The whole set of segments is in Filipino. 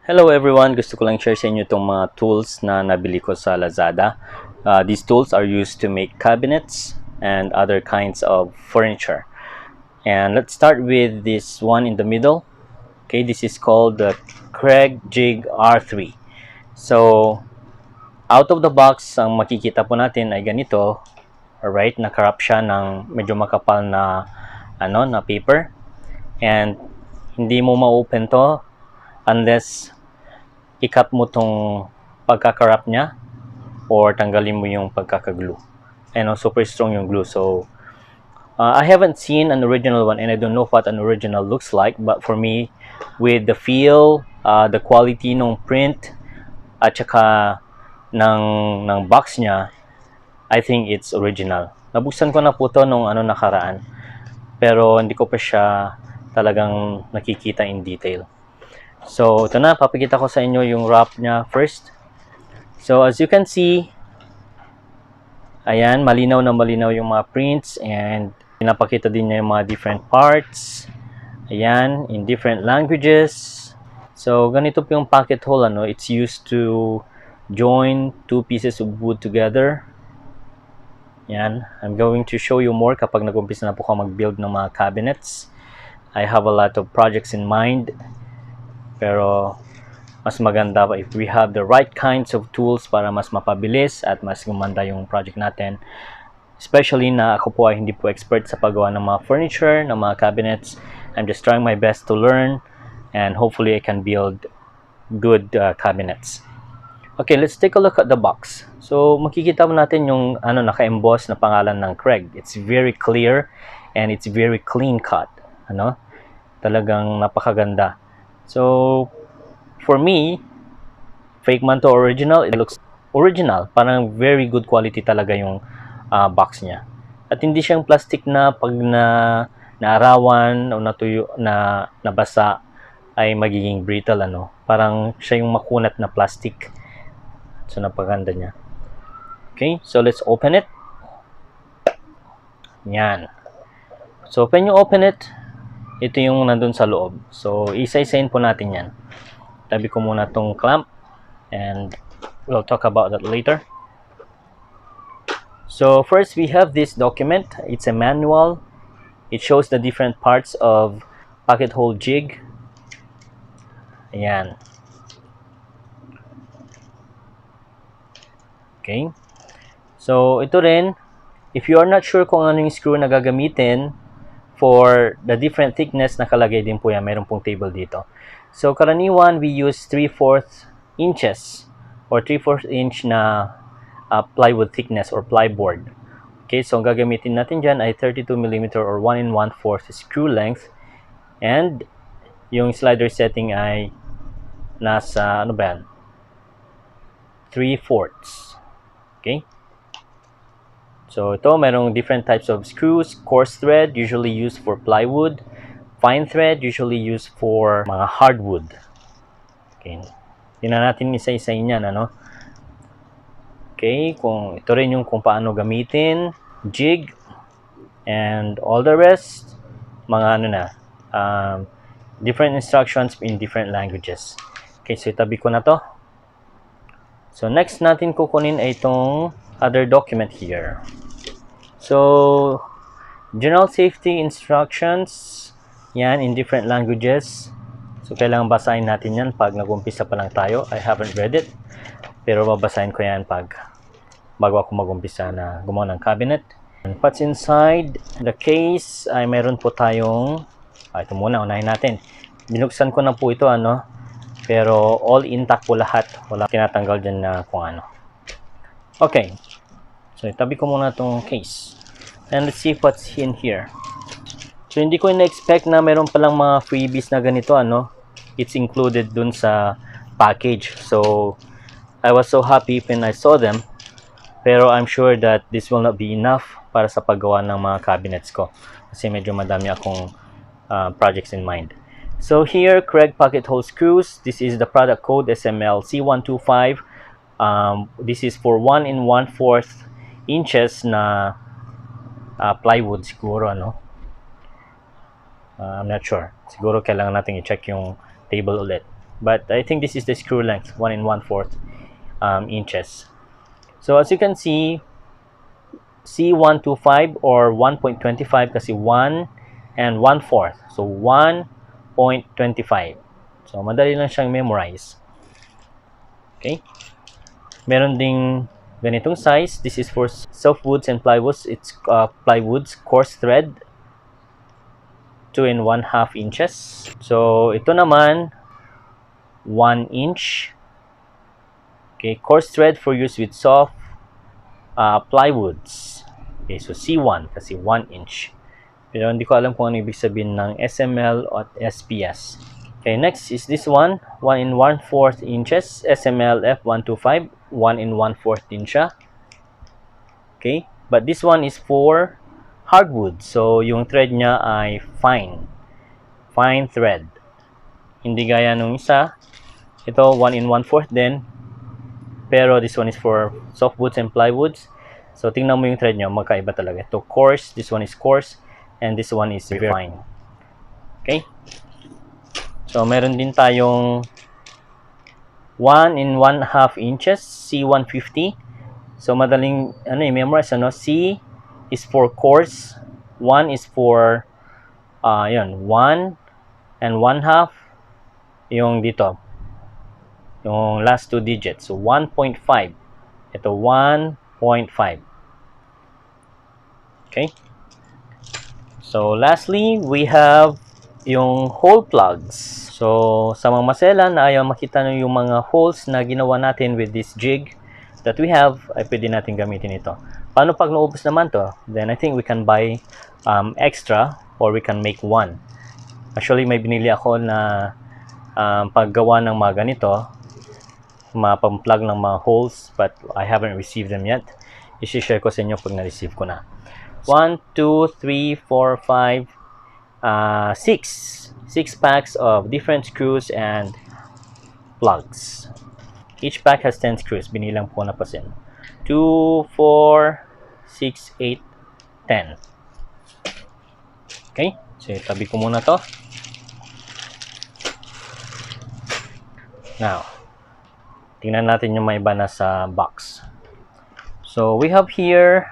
Hello everyone! Gusto ko lang share sa inyo itong mga tools na nabili ko sa Lazada. These tools are used to make cabinets and other kinds of furniture. And let's start with this one in the middle. Okay, this is called the Kreg R3. So, out of the box, ang makikita po natin ay ganito. Alright, nakarap siya ng medyo makapal na, na paper. And hindi mo ma-open to unless i-cut mo tong pagkakarap niya or tanggalin mo yung pagkakaglue. Super strong yung glue. So, I haven't seen an original one and I don't know what an original looks like. But for me, with the feel, the quality ng print, at saka ng box niya, I think it's original. Nabuksan ko na po to nung nakaraan. Pero hindi ko pa siya talagang nakikita in detail. So, ito na, papakita ko sa inyo yung wrap niya first. So, as you can see, ayan, malinaw na malinaw yung mga prints and pinapakita din niya yung mga different parts. Ayan, in different languages. So, ganito po yung pocket hole, it's used to join two pieces of wood together. Ayan, I'm going to show you more kapag nag-umpisa na po ako mag-build ng mga cabinets. I have a lot of projects in mind. Pero mas maganda pa if we have the right kinds of tools para mas mapabilis at mas gumanda yung project natin. Especially na ako po ay hindi po expert sa paggawa ng mga furniture, ng mga cabinets. I'm just trying my best to learn and hopefully I can build good cabinets. Okay, let's take a look at the box. So makikita mo natin yung naka-emboss na pangalan ng Kreg. It's very clear and it's very clean cut. Talagang napakaganda. So, for me, fake man to original, it looks original. Parang very good quality talaga yung box niya. At hindi siyang plastic na pag naarawan o natuyo, nabasa ay magiging brittle. Parang siya yung makunat na plastic. So, napaganda niya. Okay, so let's open it. Yan. So, when you open it, ito yung nandun sa loob. So, isa-isain po natin yan. Tabi ko muna tong clamp and we'll talk about that later. So, first we have this document. It's a manual. It shows the different parts of pocket hole jig. Ayan. Okay. So, ito rin, if you are not sure kung ano yung screw na gagamitin, for the different thickness, nakalagay din po yan. Mayroon pong table dito. So, karaniwan, we use 3/4 inches or 3/4 inch na plywood thickness or plyboard. Okay, so ang gagamitin natin dyan ay 32mm or 1 1/4 screw length. And yung slider setting ay nasa, 3/4. Okay. So, ito, merong different types of screws. Coarse thread, usually used for plywood. Fine thread, usually used for mga hardwood. Okay. Tingnan natin isa-isain yan, Okay, ito rin yung kung paano gamitin. Jig. And all the rest, mga different instructions in different languages. Okay, so itabi ko na to. So, next natin kukunin ay itong other document here. So, general safety instructions, yan, in different languages. So, kailangan basahin natin yan pag nag-umpisa pa lang tayo. I haven't read it, pero babasahin ko yan bago ako mag-umpisa na gumawa ng cabinet. And what's inside the case ay meron po tayong, ito muna, unahin natin. Binuksan ko na po ito, pero all intact po lahat. Wala tinatanggal dyan na kung ano. Okay. So, itabi ko muna itong case. And let's see what's in here. So, hindi ko na-expect na meron palang mga freebies na ganito, It's included dun sa package. So, I was so happy when I saw them. Pero I'm sure that this will not be enough para sa paggawa ng mga cabinets ko. Kasi medyo madami akong projects in mind. So, here, Kreg pocket hole screws. This is the product code SML C125. This is for 1 1/4 inches na plywood siguro, I'm not sure. Siguro kailangan natin i-check yung table ulit. but I think this is the screw length, 1 1/4 inches. So as you can see, C125 or 1.25 kasi 1 and 1/4. So 1.25. So madali lang siyang memorize. Okay? Meron ding ganitong size. This is for softwoods and plywoods. It's plywoods coarse thread, 2 and 1/2 inches. So ito naman 1 inch. Okay, coarse thread for use with soft plywoods. Okay, so C1 kasi 1 inch. Pero hindi ko alam kung ano ibig sabihin ng SML at SPS. Okay, next is this one, 1 and 1/4 inches, SML F125, 1 and 1/4 din siya. Okay, but this one is for hardwood. So, yung thread niya ay fine thread. Hindi gaya nung isa. Ito, 1 and 1/4 din. Pero this one is for softwoods and plywoods. So, tingnan mo yung thread niya, magkaiba talaga. Ito, coarse, this one is coarse, and this one is very fine. Okay? So, meron din tayong 1 and 1/2 inches, C150. So, madaling memorize, C is for coarse, 1 is for, 1 and 1/2, yung dito, yung last two digits. So, 1.5. Ito, 1.5. Okay? So, lastly, we have yung hole plugs. So, sa mga masela na ayaw makita nyo yung mga holes na ginawa natin with this jig that we have, ay pwede natin gamitin ito. Paano pag naubos naman to? Then, I think we can buy extra or we can make one. Actually, may binili ako na paggawa ng mga ganito, mapang-plug ng mga holes, but I haven't received them yet. I-share ko sa inyo pag na-receive ko na. 1, 2, 3, 4, 5, 6 packs of different screws and plugs. Each pack has 10 screws. Binilang po na pa sin. 2, 4, 6, 8, 10. Okay? So, tabi ko muna to. Now, tingnan natin yung may iba na sa box. So, we have here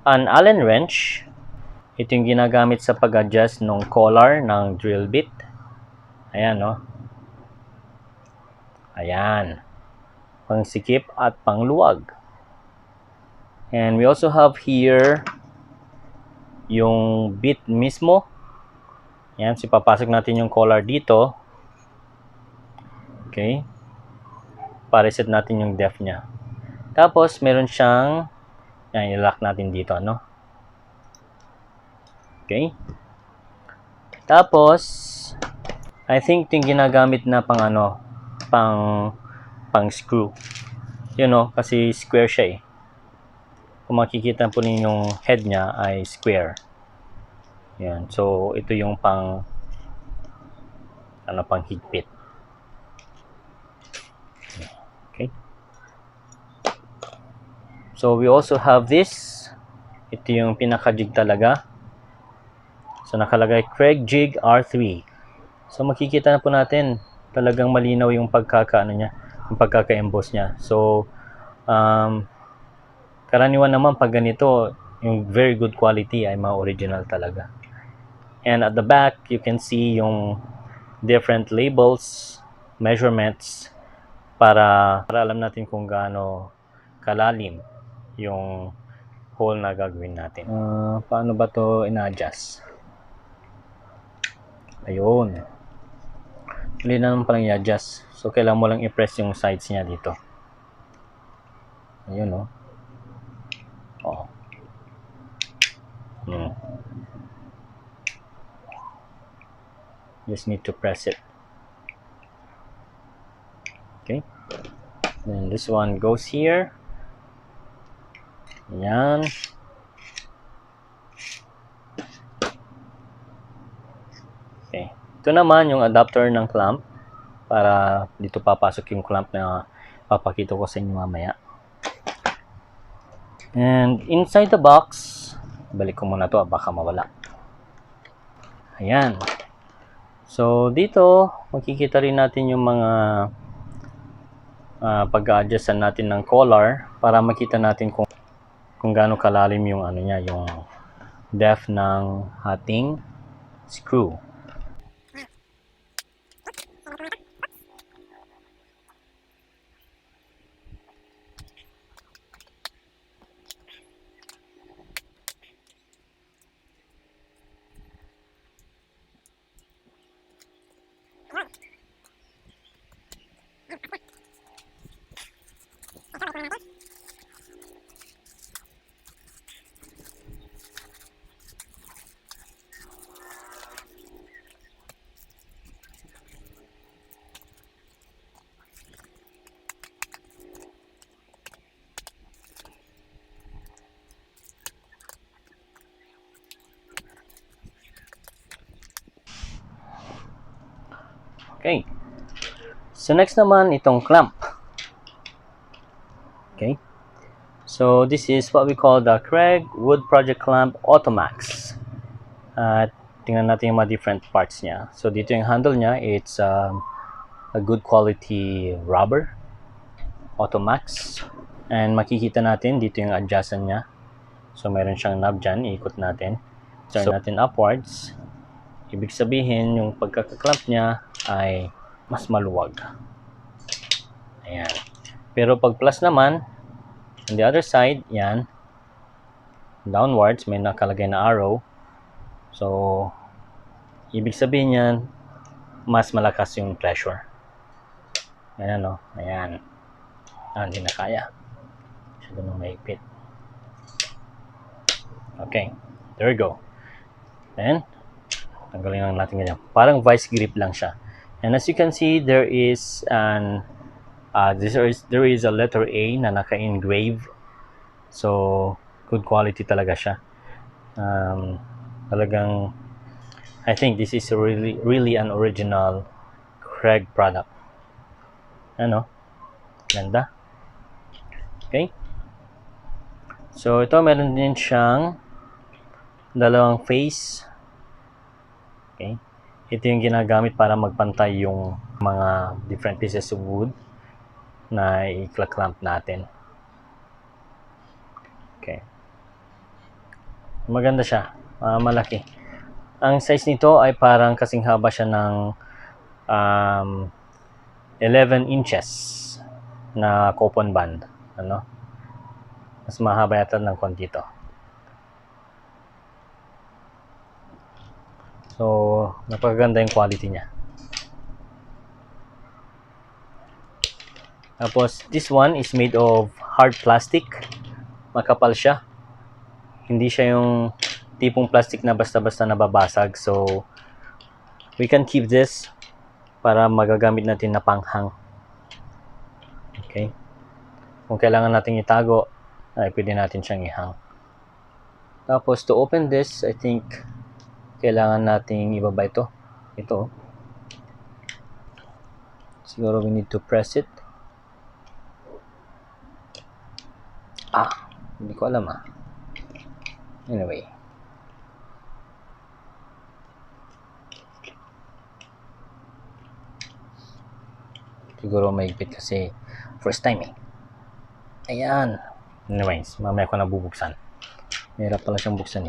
an Allen wrench. Ito yung ginagamit sa pag-adjust ng collar ng drill bit. Ayan, no? Ayan. Pangsikip at pangluwag. And we also have here yung bit mismo. Ayan, so papasok natin yung collar dito. Okay. Para set natin yung depth niya. Tapos, meron siyang, ayan, i-lock natin dito, no? Okay. Tapos, I think ito yung ginagamit na pang screw. You know, kasi square siya eh. Kung makikita po ninyo yung head niya ay square. Yan. So, ito yung pang higpit. Okay. So, we also have this. Ito yung pinaka-jig talaga. So, nakalagay Kreg Jig R3. So, makikita na po natin talagang malinaw yung niya, yung pagkaka-emboss niya. So, karaniwan naman pag ganito, yung very good quality ay mga original talaga. And at the back, you can see yung different labels, measurements, para alam natin kung gaano kalalim yung hole na gagawin natin. Paano ba to ina-adjust? Ayun. Hindi na naman palang i-adjust. So, kailangan mo lang i-press yung sides niya dito. Ayun, no? Oh. Just need to press it. Okay. Then this one goes here. Ayan. Okay. Ito naman yung adapter ng clamp. Para dito papasok yung clamp na papakita ko sa inyo mamaya. And inside the box, balik ko muna to baka mawala. Ayan. So dito makikita rin natin yung mga pag-a-adjustan natin ng collar para makita natin kung gaano kalalim yung ano niya, yung depth ng ating screw. Okay. So next naman itong clamp. Okay. So this is what we call the Kreg Automaxx. At tingnan natin yung mga different parts niya. So dito yung handle niya, it's a good quality rubber Automaxx. And makikita natin dito yung adjustment niya. So meron siyang knob dyan, iikot natin. Turn natin upwards. Ibig sabihin yung pagkakaklamp niya ay mas maluwag. Ayan. Pero pag plus naman, on the other side, yan, downwards, may nakalagay na arrow. So, ibig sabihin yan, mas malakas yung pressure. Ayan, no? Ayan. Hindi na kaya. Masyado nang maipit. Okay. There we go. Then, tanggalin lang natin ganyan. Parang vice grip lang siya. And as you can see, there is there is a letter A na naka-engrave. So, good quality talaga siya. Talagang, I think this is really an original Kreg product. Ano? Ganda. Okay. So, ito meron din siyang dalawang face. Okay. Ito yung ginagamit para magpantay yung mga different pieces of wood na i-clamp natin. Okay. Maganda siya. Malaki. Ang size nito ay parang kasing haba siya ng 11 inches na coupon band. Ano? Mas mahaba yata ng konti ito. So, napakaganda yung quality niya. Tapos, this one is made of hard plastic. Makapal siya. Hindi siya yung tipong plastic na basta-basta nababasag. So, we can keep this para magagamit natin na panghang. Okay. Kung kailangan natin itago, ay pwede natin siyang ihang. Tapos, to open this, I think kailangan nating ibaba ito. Ito. Siguro we need to press it. Hindi ko alam Anyway. Siguro mahigpit kasi first time Ayan. Anyways, mamaya ko na bubuksan. Mahirap pala siyang buksan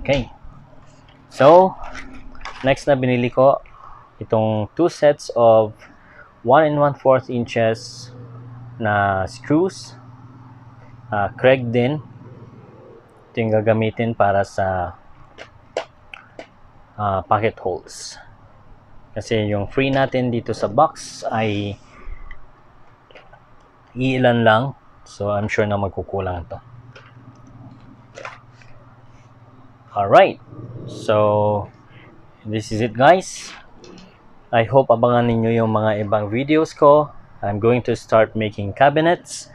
Okay. So, next na binili ko itong 2 sets of 1 1/4 inches na screws. Kreg din. Ito yung gagamitin para sa pocket holes. Kasi yung free natin dito sa box ay iilan lang. So, I'm sure na magkukulang ito. Alright, so this is it guys. I hope abangan ninyo yung mga ibang videos ko. I'm going to start making cabinets.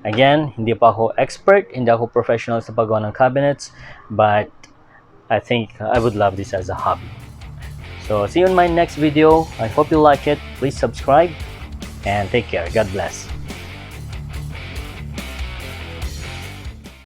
Again, hindi pa ako expert, hindi ako professional sa paggawa ng cabinets, but I think I would love this as a hobby. So see you in my next video. I hope you like it. Please subscribe and take care. God bless.